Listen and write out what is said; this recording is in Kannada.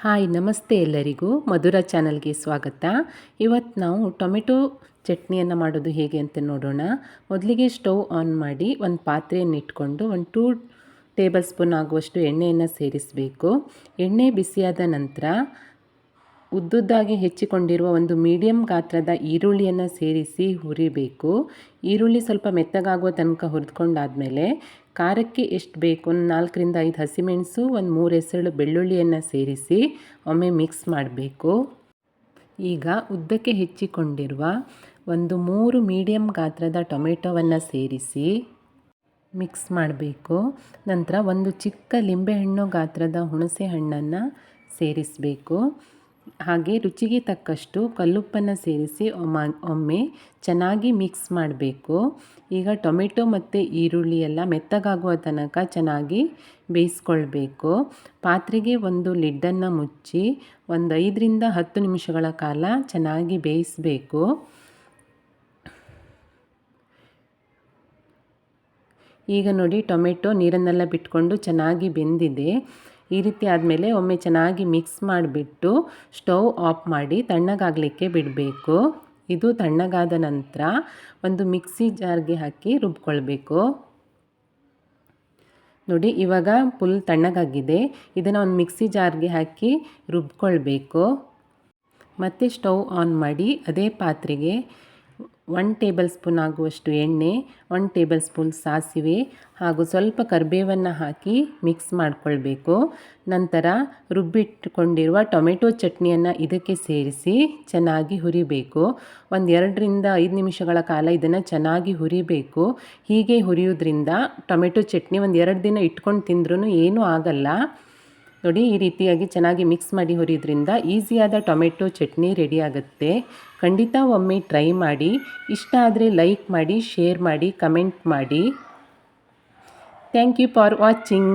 ಹಾಯ್ ನಮಸ್ತೆ ಎಲ್ಲರಿಗೂ ಮಧುರ ಚಾನಲ್ಗೆ ಸ್ವಾಗತ. ಇವತ್ತು ನಾವು ಟೊಮೆಟೊ ಚಟ್ನಿಯನ್ನು ಮಾಡೋದು ಹೇಗೆ ಅಂತ ನೋಡೋಣ. ಮೊದಲಿಗೆ ಸ್ಟವ್ ಆನ್ ಮಾಡಿ ಒಂದು ಪಾತ್ರೆಯನ್ನು ಇಟ್ಕೊಂಡು 2 ಟೇಬಲ್ ಸ್ಪೂನ್ ಆಗುವಷ್ಟು ಎಣ್ಣೆಯನ್ನು ಸೇರಿಸಬೇಕು. ಎಣ್ಣೆ ಬಿಸಿಯಾದ ನಂತರ ಉದ್ದುದ್ದಾಗಿ ಹೆಚ್ಚಿಕೊಂಡಿರುವ ಒಂದು ಮೀಡಿಯಂ ಗಾತ್ರದ ಈರುಳ್ಳಿಯನ್ನು ಸೇರಿಸಿ ಹುರಿಬೇಕು. ಈರುಳ್ಳಿ ಸ್ವಲ್ಪ ಮೆತ್ತಗಾಗುವ ತನಕ ಹುರಿದುಕೊಂಡಾದಮೇಲೆ ಖಾರಕ್ಕೆ ಎಷ್ಟು ಬೇಕು 4 ರಿಂದ 5 ಹಸಿಮೆಣಸು, ಒಂದು 3 ಎಸಳು ಬೆಳ್ಳುಳ್ಳಿಯನ್ನು ಸೇರಿಸಿ ಒಮ್ಮೆ ಮಿಕ್ಸ್ ಮಾಡಬೇಕು. ಈಗ ಉದ್ದಕ್ಕೆ ಹೆಚ್ಚಿಕೊಂಡಿರುವ ಒಂದು 3 ಮೀಡಿಯಂ ಗಾತ್ರದ ಟೊಮೆಟೊವನ್ನು ಸೇರಿಸಿ ಮಿಕ್ಸ್ ಮಾಡಬೇಕು. ನಂತರ ಒಂದು ಚಿಕ್ಕ ಲಿಂಬೆಹಣ್ಣು ಗಾತ್ರದ ಹುಣಸೆ ಹಣ್ಣನ್ನು ಸೇರಿಸಬೇಕು. ಹಾಗೆ ರುಚಿಗೆ ತಕ್ಕಷ್ಟು ಕಲ್ಲುಪ್ಪನ್ನು ಸೇರಿಸಿ ಒಮ್ಮೆ ಚೆನ್ನಾಗಿ ಮಿಕ್ಸ್ ಮಾಡಬೇಕು. ಈಗ ಟೊಮೆಟೊ ಮತ್ತು ಈರುಳ್ಳಿ ಎಲ್ಲ ಮೆತ್ತಗಾಗುವ ತನಕ ಚೆನ್ನಾಗಿ ಬೇಯಿಸ್ಕೊಳ್ಬೇಕು. ಪಾತ್ರೆಗೆ ಒಂದು ಲಿಡ್ಡನ್ನು ಮುಚ್ಚಿ ಒಂದು 5 ರಿಂದ 10 ನಿಮಿಷಗಳ ಕಾಲ ಚೆನ್ನಾಗಿ ಬೇಯಿಸಬೇಕು. ಈಗ ನೋಡಿ ಟೊಮೆಟೊ ನೀರನ್ನೆಲ್ಲ ಬಿಟ್ಕೊಂಡು ಚೆನ್ನಾಗಿ ಬೆಂದಿದೆ. ಈ ರೀತಿ ಆದಮೇಲೆ ಒಮ್ಮೆ ಚೆನ್ನಾಗಿ ಮಿಕ್ಸ್ ಮಾಡಿಬಿಟ್ಟು ಸ್ಟವ್ ಆಫ್ ಮಾಡಿ ತಣ್ಣಗಾಗಲಿಕ್ಕೆ ಬಿಡಬೇಕು. ಇದು ತಣ್ಣಗಾದ ನಂತರ ಒಂದು ಮಿಕ್ಸಿ ಜಾರ್ಗೆ ಹಾಕಿ ರುಬ್ಕೊಳ್ಬೇಕು. ನೋಡಿ ಇವಾಗ ಫುಲ್ ತಣ್ಣಗಾಗಿದೆ. ಇದನ್ನು ಒಂದು ಮಿಕ್ಸಿ ಜಾರ್ಗೆ ಹಾಕಿ ರುಬ್ಕೊಳ್ಬೇಕು. ಮತ್ತೆ ಸ್ಟವ್ ಆನ್ ಮಾಡಿ ಅದೇ ಪಾತ್ರೆಗೆ 1 ಟೇಬಲ್ ಸ್ಪೂನ್ ಆಗುವಷ್ಟು ಎಣ್ಣೆ, 1 ಟೇಬಲ್ ಸ್ಪೂನ್ ಸಾಸಿವೆ ಹಾಗೂ ಸ್ವಲ್ಪ ಕರಿಬೇವನ್ನು ಹಾಕಿ ಮಿಕ್ಸ್ ಮಾಡಿಕೊಳ್ಬೇಕು. ನಂತರ ರುಬ್ಬಿಟ್ಟುಕೊಂಡಿರುವ ಟೊಮೆಟೊ ಚಟ್ನಿಯನ್ನು ಇದಕ್ಕೆ ಸೇರಿಸಿ ಚೆನ್ನಾಗಿ ಹುರಿಬೇಕು. ಒಂದು 2 ರಿಂದ 5 ನಿಮಿಷಗಳ ಕಾಲ ಇದನ್ನು ಚೆನ್ನಾಗಿ ಹುರಿಬೇಕು. ಹೀಗೆ ಹುರಿಯೋದ್ರಿಂದ ಟೊಮೆಟೊ ಚಟ್ನಿ ಒಂದು 2 ದಿನ ಇಟ್ಕೊಂಡು ತಿಂದ್ರೂ ಏನೂ ಆಗಲ್ಲ. ನೋಡಿ ಈ ರೀತಿಯಾಗಿ ಚೆನ್ನಾಗಿ ಮಿಕ್ಸ್ ಮಾಡಿ ಹುರಿಯೋದ್ರಿಂದ ಈಸಿಯಾದ ಟೊಮೆಟೊ ಚಟ್ನಿ ರೆಡಿ ಆಗುತ್ತೆ. ಖಂಡಿತ ಒಮ್ಮೆ ಟ್ರೈ ಮಾಡಿ. ಇಷ್ಟ ಆದರೆ ಲೈಕ್ ಮಾಡಿ, ಶೇರ್ ಮಾಡಿ, ಕಮೆಂಟ್ ಮಾಡಿ. Thank you for watching.